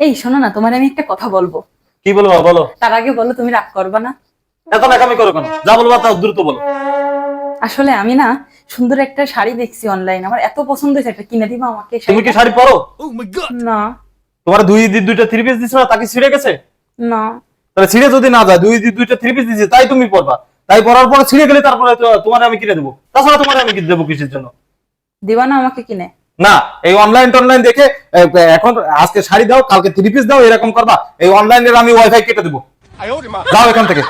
এই শোনো না, তোমার আমি একটা কথা বলবো। কি বলবো বলো। তার আগে বলো, তুমি রাগ করবা না? এত নাকামি করো কেন? যা বলবো তা দ্রুত বলো। আসলে আমি না সুন্দর একটা শাড়ি দেখছি অনলাইন, আমার এত পছন্দ হয়েছে, একটা কিনে দিবা আমাকে তুমি কি শাড়িটা? শাড়ি পরো? না। তোমার দুইটা থ্রি পিস দিছো না, তাকে ছিঁড়ে গেছে? না। তাহলে ছিঁড়ে যদি না যায়, দুইটা থ্রি পিস দিছি, তাই তুমি পরবা। তাই পরার পরে ছিঁড়ে গেলে তারপরে তোমার আমি কিনে দেবো। তাছাড়া তোমার আমি কিনে দেবো কিসের জন্য? দিবা না আমাকে কিনে? না, এই অনলাইন দেখে এখন আজকে শাড়ি দাও, কালকে থ্রি পিস দাও, এরকম করবা? এই অনলাইনের আমি ওয়াইফাই কেটে দেবো। যাও এখান থেকে।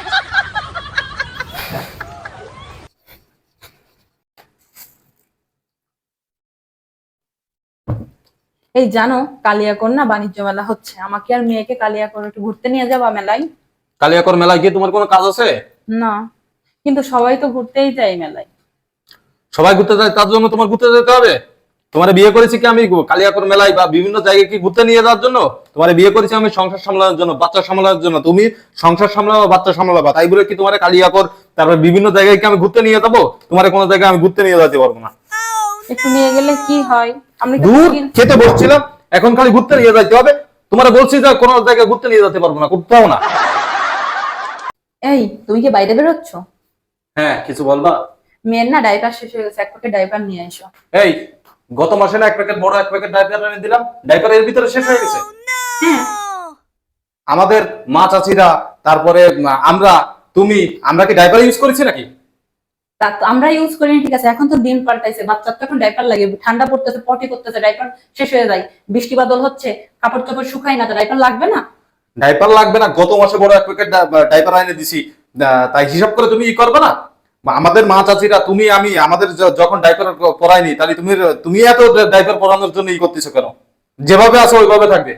এই জানো, কালিয়াকোর না বাণিজ্য মেলা হচ্ছে, আমাকে আর মেয়েকে কালিয়াকোর একটু ঘুরতে নিয়ে যাবা মেলায়? কালিয়াকর মেলায় গিয়ে তোমার কোনো কাজ আছে? না, কিন্তু সবাই তো ঘুরতেই যায় মেলায়। সবাই ঘুরতে যায়, তার জন্য তোমার ঘুরতে যেতে হবে? তোমার বিয়ে করেছি কি আমি কালিয়াকর মেলায় বা বিভিন্ন জায়গায় কি ঘুরতে নিয়ে যাওয়ার জন্য? তোমার বিয়ে করেছি আমি সংসার সামলানোর জন্য, বাচ্চা সামলানোর জন্য। তুমি সংসার সামলাবা, বাচ্চা সামলাবা, তাই বলে কি তোমার কালিয়াকর তারপর বিভিন্ন জায়গায় কি আমি ঘুরতে নিয়ে যাবো? তোমার কোনো জায়গায় আমি ঘুরতে নিয়ে যেতে পারবো না। একটু নিয়ে গেলে কি হয়? আমি তো দূর খেতে বসছিলাম, এখন খালি ঘুরতে নিয়ে যাইতে হবে? তোমার বলছি যে কোনো জায়গায় ঘুরতে নিয়ে যেতে পারবো না, কোথাও না। এই, তুমি কি বাইরে বেরোচ্ছ? হ্যাঁ, কিছু বলবা? মেয়ের না ডাইপার শেষ হয়ে গেছে, এক প্যাকেট ডাইপার নিয়ে এসো। এই, গত মাসে না এক প্যাকেট বড় এক প্যাকেট ডাইপার এনে দিলাম, ডাইপার এর ভিতরে শেষ হয়ে গেছে। হ্যাঁ। আমাদের মা চাচিরা, তারপরে আমরা, তুমি, আমরা কি ডাইপার ইউজ করেছি নাকি? তা তো আমরা ইউজ করিনি, ঠিক আছে, এখন তো দিন পাল্টাইছে, বাচ্চার তো এখন ডাইপার লাগে, ঠান্ডা পড়তেছে, পটি করতেছে, ডাইপার শেষ হয়ে যায়, বৃষ্টি বাদল হচ্ছে, কাপড় চাপড় শুকায় না, তো ডাইপার লাগবে না? ডাইপার লাগবে না? গত মাসে বড় এক প্যাকেট ডাইপার এনে দিছি, তাই হিসাব করে তুমি ই করবে না? আমাদের মা চাচিরা, তুমি, আমি, আমাদের যখন ডাইপার পরাইনি, তাহলে তুমি এত ডাইপার পরানোর জন্য ই করতেছো কেন? যেভাবে আছো ওইভাবে থাকবে।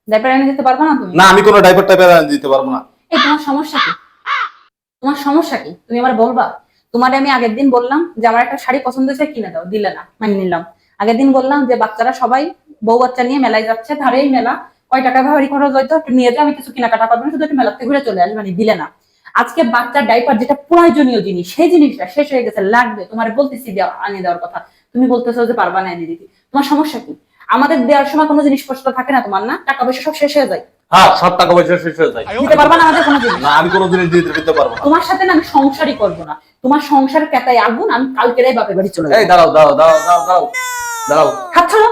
ডাইপার এনে দিতে পারবে না তুমি? না, আমি কোনো ডাইপার টাইপার এনে দিতে পারবো না। এই, তোমার সমস্যা কি? তোমার সমস্যা কি তুমি আমার বলবা? তোমারে আমি আগের দিন বললাম যে আমার একটা শাড়ি পছন্দ হয়েছে, কিনে দাও, দিলে না, মানে নিলাম। আগের দিন বললাম যে বাচ্চারা সবাই বউ বাচ্চা নিয়ে মেলায় যাচ্ছে, ধারেই মেলা, কয় টাকা ভাড়ি খরচ হয়তো, একটু নিয়ে যাও, আমি কিছু কেনাকাটা করবো না, শুধু একটু মেলাতে ঘুরে চলে আসবে, মানে দিলে না। আজকে বাচ্চার ডাইপার যেটা প্রয়োজনীয় জিনিস, সেই জিনিসটা শেষ হয়ে গেছে, লাগবে, তোমার বলতেছি আনিয়ে দেওয়ার কথা, তুমি বলতেছো যে পারবা না এনে দিতে। তোমার সমস্যা কি? আমাদের দেওয়ার সময় কোনো জিনিসপত্র থাকে না তোমার? না, টাকা পয়সা সব শেষ হয়ে যায়। হ্যাঁ, সব টাকা পয়সা শেষ হয়ে যায়। দিতে পারবা না আমাদের কোনো জিনিস? না, আমি কোনো জিনিস দিতে পারবো না। তোমার সাথে না আমি সংসারই করবো না, তোমার সংসারের কেতায় আগুন, আমি কালকেরাই বাপের বাড়ি চলে এই যাবো। দাঁড়াও দাঁড়াও দাঁড়াও দাঁড়াও দাঁড়াও দাঁড়াও। হাত ছাড়ো।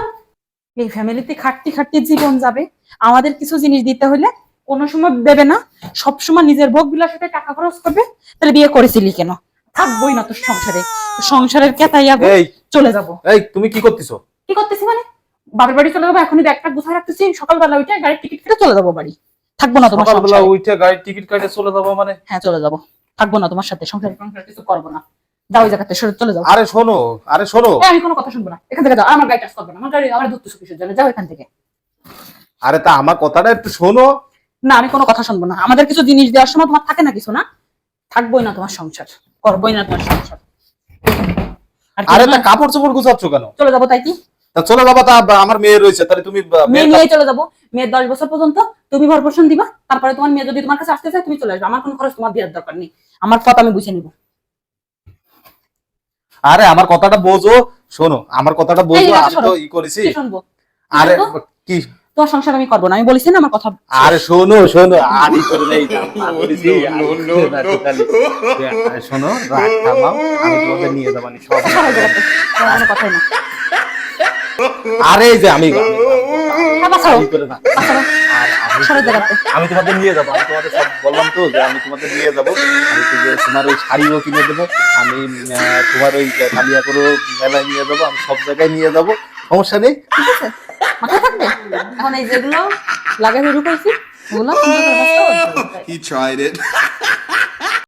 এই ফ্যামিলিতে খাটতি খাটতি জীবন যাবে, আমাদের কিছু জিনিস দিতে হলে কোনো সময় দেবে না, সব সময় নিজের ভোগ বিলাসিতায় টাকা খরচ করবে। তাহলে বিয়ে করেছিলি কেন? থাকবোই না তোর সংসারে, সংসারের কেতাই আগুন, এই চলে যাবো। এই, তুমি কি করতেছো? কি করতেছি মানে? বাপের বাড়ি চলে যাবো, এখনই ব্যাগটা গুছায় রাখতেছি, সকালবেলা উঠে গাড়ির টিকিট কেটে চলে যাবো বাড়ি। থাকবো না তোমার সকালবেলা সংসারে। উঠে গাড়ির টিকিট কাটে চলে যাবো মানে? হ্যাঁ, চলে যাবো, থাকবো না তোমার সাথে, সংসারে কিছু করবো না, যাও ওই জায়গাতে সরে চলে যাও। আরে শোনো, আরে শোনো। আমি কোনো কথা শুনবো না, এখান থেকে যাও, আমার গাড়ি টাচ করবে না, আমার গাড়ি আমার দুঃখ কিসের জন্য, যাও এখান থেকে। আরে তা আমার কথাটা একটু শোনো। না, আমি কোনো কথা শুনবো না, আমাদের কিছু জিনিস দেওয়ার সময় তোমার থাকে না কিছু? না, থাকবোই না তোমার সংসার, করবোই না তোমার সংসার। আর কি আরে তা না? কাপড় চোপড় গুছাচ্ছ কেন? চলে যাবো, তাই কি? তা চলে যাবা, তা আমার মেয়ে রয়েছে, তাহলে তুমি মেয়ে নিয়ে চলে যাবো, মেয়ের 10 বছর পর্যন্ত তুমি ভরণ দিবা, তারপরে তোমার মেয়ে যদি তোমার কাছে আসতে চায় তুমি চলে আসবে, আমার কোনো খরচ তোমার দেওয়ার দরকার নেই, আমার পথ আমি বুঝে নিবো। আরে আমার কথাটা বোঝো, শোনো আমার কথাটা বোঝো, এই, আমি তো ই করেছি। কি শুনবো? আরে শুনবো? কি? তোমার সংসার আমি করবো না, আমি বলেছি না আমার কথা। আরে শোনো শোনো, আরে করে নেই শোনো, রাগ থামাও, আমি তোমাদের নিয়ে যাবানি সব। সবাই জায়গাতে, আমার কোনো কথাই না। আরে এই যে আমি হ্যাঁ, বাঁচাও, ই করে না। বাঁচাও, সবাই জায়গাতে। আমি তোমাদের নিয়ে যাবো, আমি তোমাদের সব বললাম তো যে আমি তোমাদের নিয়ে যাবো। আমি তোমার ওই শাড়িও কিনে দেবো, আমি তোমার ওই কালিয়াকরও মেলায় নিয়ে যাবো, আমি সব জায়গায় নিয়ে যাবো, সমস্যা নেই। ঠিক আছে, মাথায় থাকবে। এখন এই যেগুলো লাগে শুরু করছি, ওগুলো সুন্দর করে বাঁচাও। He tried it.